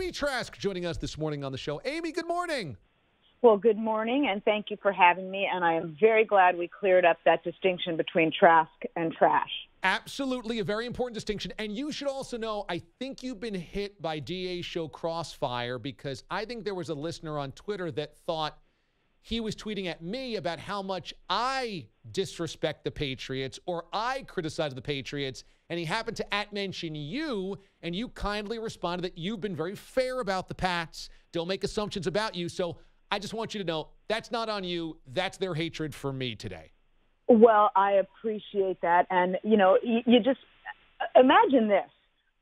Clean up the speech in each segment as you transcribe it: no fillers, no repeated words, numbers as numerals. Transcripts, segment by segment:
Amy Trask joining us this morning on the show. Amy, good morning. Well, good morning, and thank you for having me. And I am very glad we cleared up that distinction between Trask and trash. Absolutely, a very important distinction. And you should also know, I think you've been hit by DA's show Crossfire, because I think there was a listener on Twitter that thought he was tweeting at me about how much I disrespect the Patriots or I criticize the Patriots, and he happened to mention you, and you kindly responded that you've been very fair about the Pats. Don't make assumptions about you. So I just want you to know that's not on you. That's their hatred for me today. Well, I appreciate that. And, you just imagine this.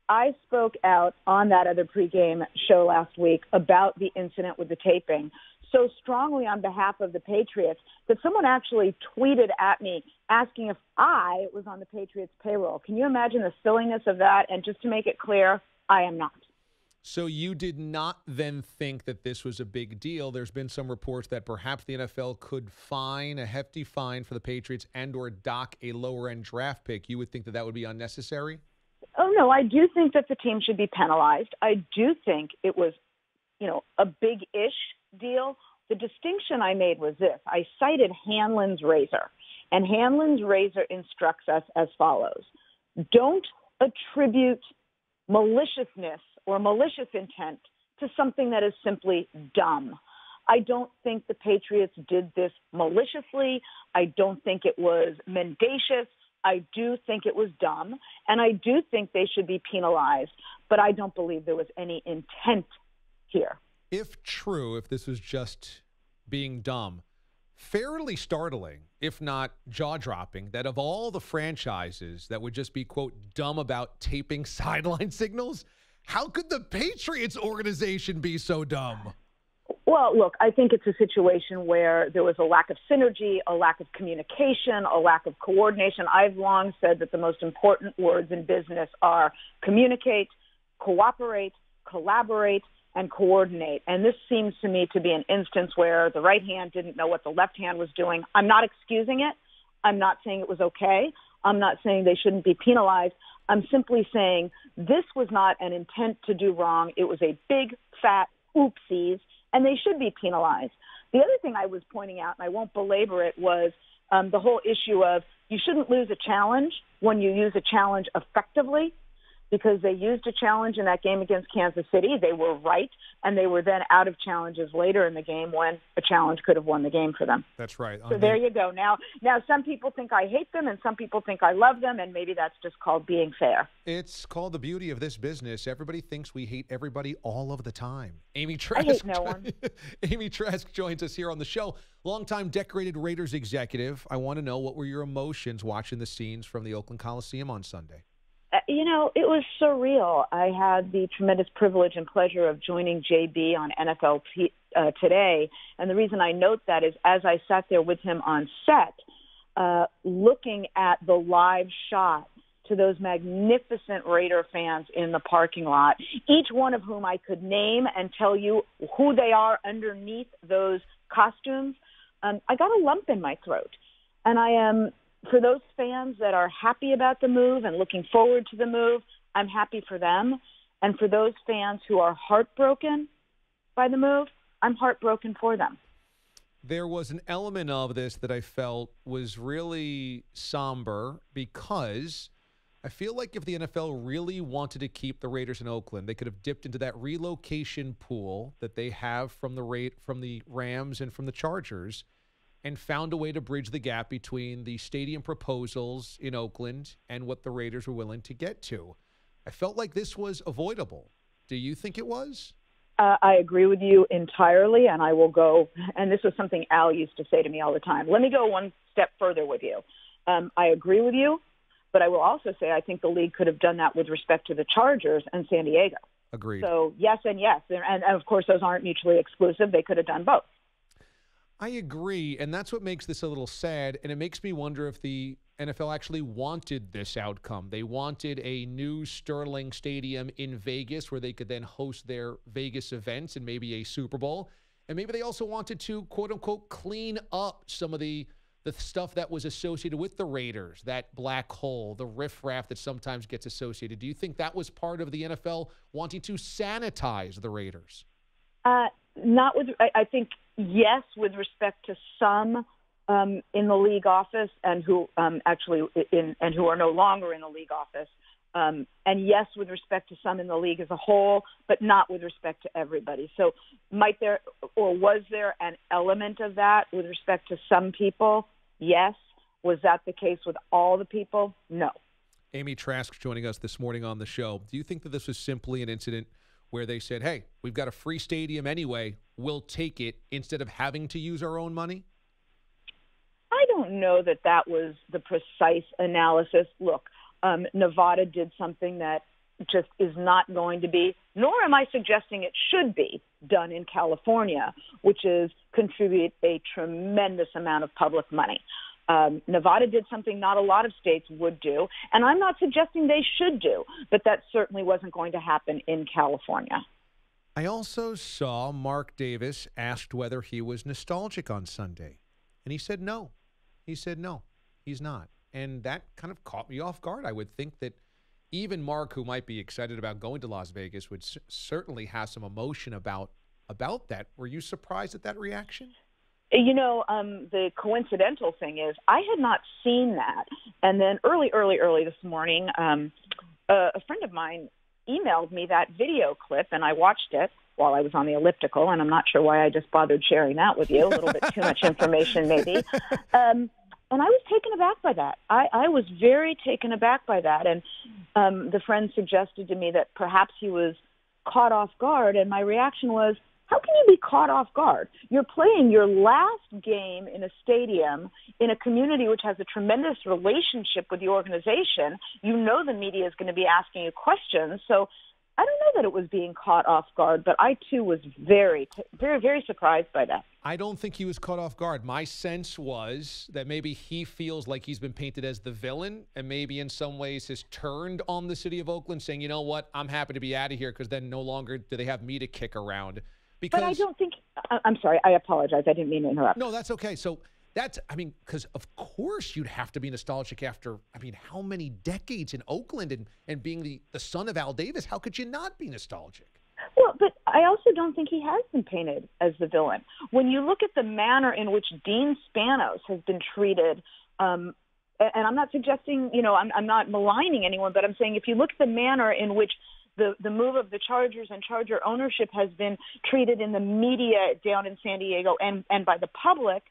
I spoke out on that other pregame show last week about the incident with the taping so strongly on behalf of the Patriots that someone actually tweeted at me asking if I was on the Patriots payroll. Can you imagine the silliness of that? And just to make it clear, I am not. So you did not then think that this was a big deal. There's been some reports that perhaps the NFL could fine a hefty fine for the Patriots and or dock a lower-end draft pick. You would think that that would be unnecessary? Oh, no, I do think that the team should be penalized. I do think it was, a big-ish deal. The distinction I made was this. I cited Hanlon's razor, and Hanlon's razor instructs us as follows. Don't attribute maliciousness or malicious intent to something that is simply dumb. I don't think the Patriots did this maliciously. I don't think it was mendacious. I do think it was dumb, and I do think they should be penalized, but I don't believe there was any intent here. If true, if this was just being dumb, fairly startling, if not jaw-dropping, that of all the franchises that would just be, quote, dumb about taping sideline signals, how could the Patriots organization be so dumb? Well, look, I think it's a situation where there was a lack of synergy, a lack of communication, a lack of coordination. I've long said that the most important words in business are communicate, cooperate, collaborate, and coordinate. And this seems to me to be an instance where the right hand didn't know what the left hand was doing. I'm not excusing it. I'm not saying it was okay. I'm not saying they shouldn't be penalized. I'm simply saying this was not an intent to do wrong. It was a big, fat oopsies, and they should be penalized. The other thing I was pointing out, and I won't belabor it, was the whole issue of you shouldn't lose a challenge when you use a challenge effectively, because they used a challenge in that game against Kansas City. They were right, and they were then out of challenges later in the game when a challenge could have won the game for them. That's right. So there you go. Now, some people think I hate them, and some people think I love them, and maybe that's just called being fair. It's called the beauty of this business. Everybody thinks we hate everybody all of the time. Amy I Trask. hate no one. Amy Trask joins us here on the show. Longtime decorated Raiders executive. I want to know, what were your emotions watching the scenes from the Oakland Coliseum on Sunday? It was surreal. I had the tremendous privilege and pleasure of joining JB on NFL Today. And the reason I note that is as I sat there with him on set, looking at the live shot to those magnificent Raider fans in the parking lot, each one of whom I could name and tell you who they are underneath those costumes, I got a lump in my throat. And I am... For those fans that are happy about the move and looking forward to the move, I'm happy for them. And for those fans who are heartbroken by the move, I'm heartbroken for them. There was an element of this that I felt was really somber, because I feel like if the NFL really wanted to keep the Raiders in Oakland, they could have dipped into that relocation pool that they have from the Rams and from the Chargers, and found a way to bridge the gap between the stadium proposals in Oakland and what the Raiders were willing to get to. I felt like this was avoidable. Do you think it was? I agree with you entirely, and I will go, and this was something Al used to say to me all the time. Let me go one step further with you. I agree with you, but I will also say I think the league could have done that with respect to the Chargers and San Diego. Agreed. So yes and yes. And of course, those aren't mutually exclusive. They could have done both. I agree, and that's what makes this a little sad, and it makes me wonder if the NFL actually wanted this outcome. They wanted a new Sterling Stadium in Vegas where they could then host their Vegas events and maybe a Super Bowl, and maybe they also wanted to, quote-unquote, clean up some of the the stuff that was associated with the Raiders, that black hole, the riffraff that sometimes gets associated? Do you think that was part of the NFL wanting to sanitize the Raiders? Not with, I think, yes, with respect to some in the league office and who actually and who are no longer in the league office. And yes, with respect to some in the league as a whole, but not with respect to everybody. So might there, or was there an element of that with respect to some people? Yes. Was that the case with all the people? No. Amy Trask joining us this morning on the show. Do you think that this was simply an incident where they said, hey, we've got a free stadium anyway, we'll take it instead of having to use our own money? I don't know that that was the precise analysis. Look, Nevada did something that just is not going to be, nor am I suggesting it should be done in California, which is contribute a tremendous amount of public money. Nevada did something not a lot of states would do, and I'm not suggesting they should do, but that certainly wasn't going to happen in California. I also saw Mark Davis asked whether he was nostalgic on Sunday, and he said no. He said no, he's not. And that kind of caught me off guard. I would think that even Mark, who might be excited about going to Las Vegas, would certainly have some emotion about that. Were you surprised at that reaction? You know, the coincidental thing is I had not seen that. And then early this morning, a friend of mine emailed me that video clip, and I watched it while I was on the elliptical, and I'm not sure why I just bothered sharing that with you. A little bit too much information, maybe. And I was taken aback by that. I was very taken aback by that. And the friend suggested to me that perhaps he was caught off guard, and my reaction was, how can you be caught off guard? You're playing your last game in a stadium in a community which has a tremendous relationship with the organization. You know the media is going to be asking you questions. So I don't know that it was being caught off guard, but I, too, was very, very, very surprised by that. I don't think he was caught off guard. My sense was that maybe he feels like he's been painted as the villain and maybe in some ways has turned on the city of Oakland saying, you know what, I'm happy to be out of here because then no longer do they have me to kick around. Because, but I don't think – I'm sorry. I apologize. I didn't mean to interrupt. No, that's okay. So that's – I mean, because of course you'd have to be nostalgic after – I mean, how many decades in Oakland and being the son of Al Davis, how could you not be nostalgic? Well, but I also don't think he has been painted as the villain. When you look at the manner in which Dean Spanos has been treated and I'm not suggesting – you know, I'm not maligning anyone, but I'm saying if you look at the manner in which – the move of the Chargers and Charger ownership has been treated in the media down in San Diego and by the public,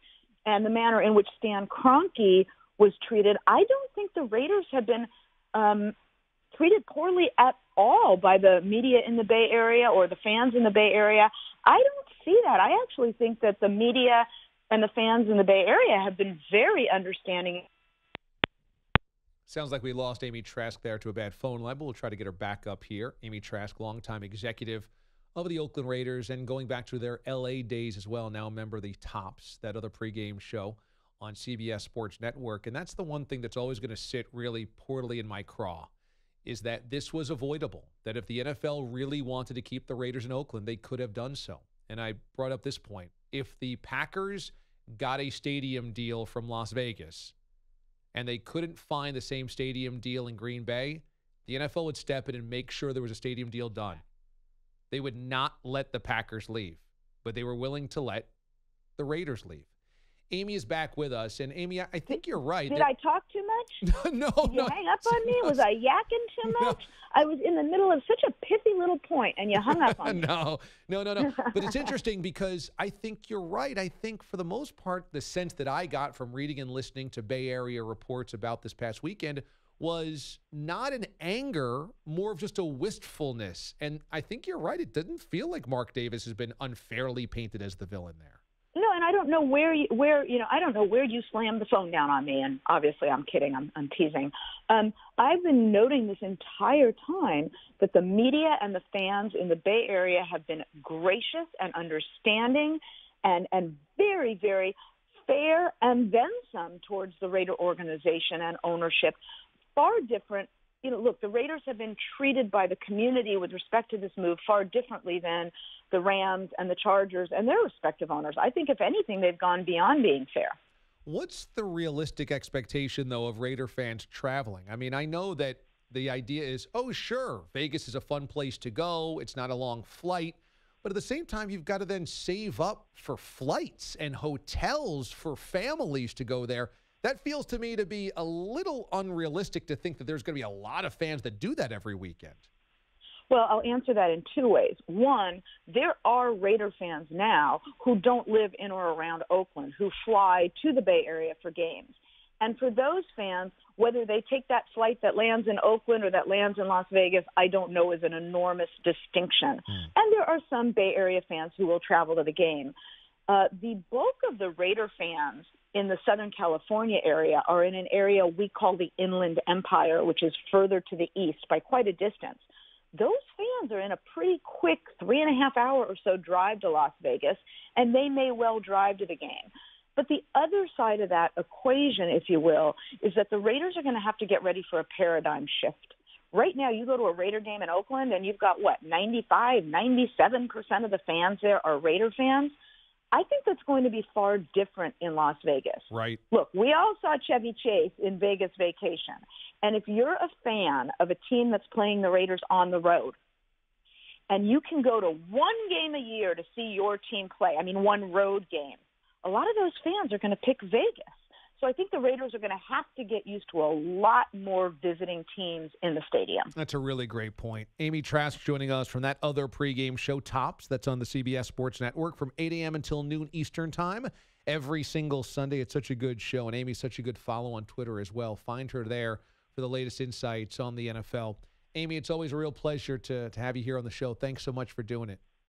and the manner in which Stan Kroenke was treated, I don't think the Raiders have been treated poorly at all by the media in the Bay Area or the fans in the Bay Area. I don't see that. I actually think that the media and the fans in the Bay Area have been very understanding. Sounds like we lost Amy Trask there to a bad phone line, but we'll try to get her back up here. Amy Trask, longtime executive of the Oakland Raiders and going back to their L.A. days as well, now a member of the Tops, that other pregame show on CBS Sports Network. And that's the one thing that's always going to sit really poorly in my craw, is that this was avoidable, that if the NFL really wanted to keep the Raiders in Oakland, they could have done so. And I brought up this point. If the Packers got a stadium deal from Las Vegas and they couldn't find the same stadium deal in Green Bay, the NFL would step in and make sure there was a stadium deal done. They would not let the Packers leave, but they were willing to let the Raiders leave. Amy is back with us, and Amy, I think you're right. Did I talk too much? No. Did you hang up on me? Was I yakking too much? No. I was in the middle of such a pithy little point, and you hung up on me. No. But it's interesting because I think you're right. I think for the most part, the sense that I got from reading and listening to Bay Area reports about this past weekend was not an anger, more of just a wistfulness. And I think you're right. It didn't feel like Mark Davis has been unfairly painted as the villain there. No, and I don't know I don't know where you slammed the phone down on me. And obviously, I'm kidding. I'm teasing. I've been noting this entire time that the media and the fans in the Bay Area have been gracious and understanding, and very, very fair, and then some towards the Raider organization and ownership. Far different. You know, look, the Raiders have been treated by the community with respect to this move far differently than the Rams and the Chargers and their respective owners. I think, if anything, they've gone beyond being fair. What's the realistic expectation, though, of Raider fans traveling? I mean, I know that the idea is, oh, sure, Vegas is a fun place to go. It's not a long flight. But at the same time, you've got to then save up for flights and hotels for families to go there. That feels to me to be a little unrealistic to think that there's going to be a lot of fans that do that every weekend. Well, I'll answer that in two ways. One, there are Raider fans now who don't live in or around Oakland, who fly to the Bay Area for games. And for those fans, whether they take that flight that lands in Oakland or that lands in Las Vegas, I don't know is an enormous distinction. And there are some Bay Area fans who will travel to the game. The bulk of the Raider fans in the Southern California area are in an area we call the Inland Empire, which is further to the east by quite a distance. Those fans are in a pretty quick 3.5 hour or so drive to Las Vegas, and they may well drive to the game. But the other side of that equation, if you will, is that the Raiders are going to have to get ready for a paradigm shift. Right now, you go to a Raider game in Oakland, and you've got, 95, 97% of the fans there are Raider fans. I think that's going to be far different in Las Vegas. Right. Look, we all saw Chevy Chase in Vegas Vacation. And if you're a fan of a team that's playing the Raiders on the road, and you can go to one game a year to see your team play, one road game, a lot of those fans are going to pick Vegas. So I think the Raiders are going to have to get used to a lot more visiting teams in the stadium. That's a really great point. Amy Trask joining us from that other pregame show, Tops, that's on the CBS Sports Network from 8 a.m. until noon Eastern Time every single Sunday. It's such a good show, and Amy's such a good follow on Twitter as well. Find her there for the latest insights on the NFL. Amy, it's always a real pleasure to have you here on the show. Thanks so much for doing it.